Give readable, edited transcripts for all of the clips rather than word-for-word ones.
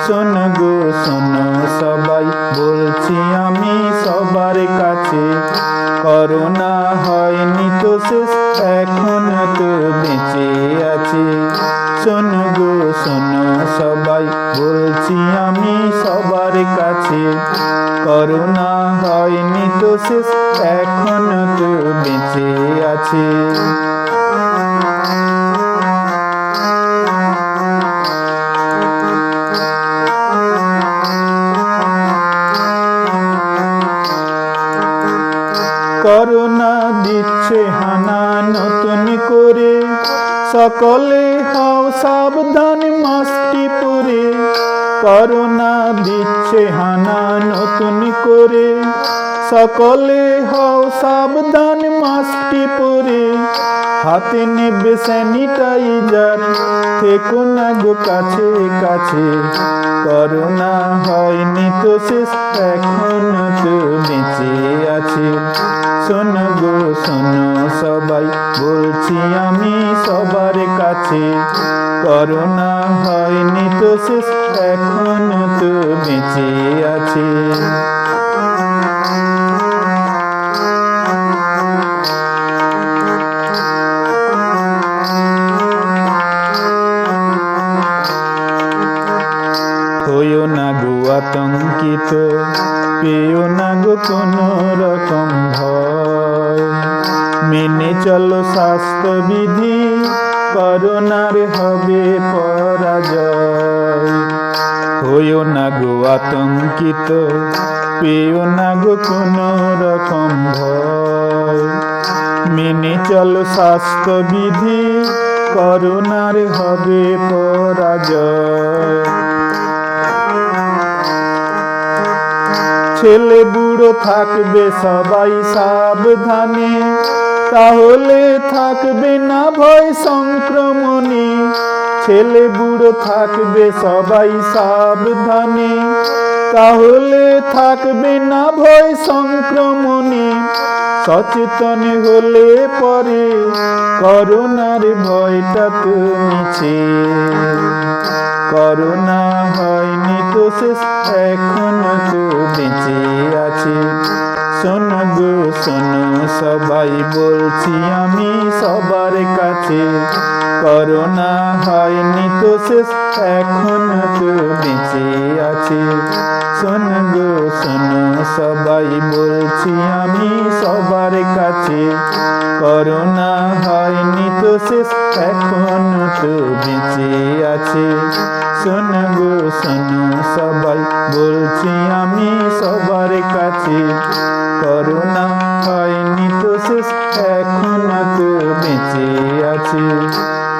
শোনো গো শোনো সবাই বলছি আমি সবার কাছে, করোনা হয়নি তো শেষ, এখন তো বেঁচে আছে। শোনো গো শোনো সবাই বলছি আমি সবার কাছে, করোনা হয়নি তো শেষ, এখন তো বেঁচে আছে। করোনা দিচ্ছে হানা নতুন করে, সকলে হও সাবধান মাস্কটি পরে। করোনা দিচ্ছে হানা নতুন করে, সকলে হও সাবধান মাস্কটি পরে। হাতে নেবে স্যানিটাইজার, থেকো না গো কাছে কাছে, করোনা হয়নি তো শেষ, এখন তো বেঁচে আছে। শোনো গো শোনো সবাই বলছি আমি সবার কাছে, করোনা হয়নি তো শেষ, এখন তো বেঁচে আছে। হইও না গো আতঙ্কিত, পেও না গো কোনো রকম ভয়, মেনে চলো স্বাস্থ্যবিধি, করোনার হবে পরাজয়। হইও না গো আতঙ্কিত, পেও না গো কোনো রকম ভয়, মেনে চলো স্বাস্থ্যবিধি, করোনার হবে পরাজয়। ছেলে বুড়ো থাকবে সবাই সাবধানে, তাহলে থাকবে না ভয় সংক্রমণে। ছেলে বুড়ো থাকবে সবাই সাবধানে, তাহলে থাকবে না ভয় সংক্রমণে। সচেতন হলে পরে করোনার ভয়টা তো মিছে, করোনা হয়নি তো শেষ, এখন তো বেঁচে আছে। শোনো গো শোনো সবাই বলছি আমি সবার কাছে, করোনা হয়নি তো শেষ, এখন তো বেঁচে আছে। শোনো গো শোনো সবাই বলছি আমি সবার কাছে, করোনা হয়নি তো শেষ, এখন তো বেঁচে আছে। শোনো গো শোনো সবাই বলছি আমি সবার কাছে, করোনা হয়নি তো শেষ, এখন তো বেঁচে আছে।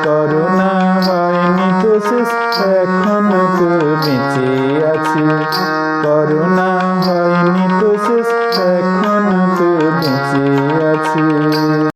করোনা হয়নি তো শেষ, এখন তো বেঁচে আছে। করোনা হয়নি তো শেষ, এখন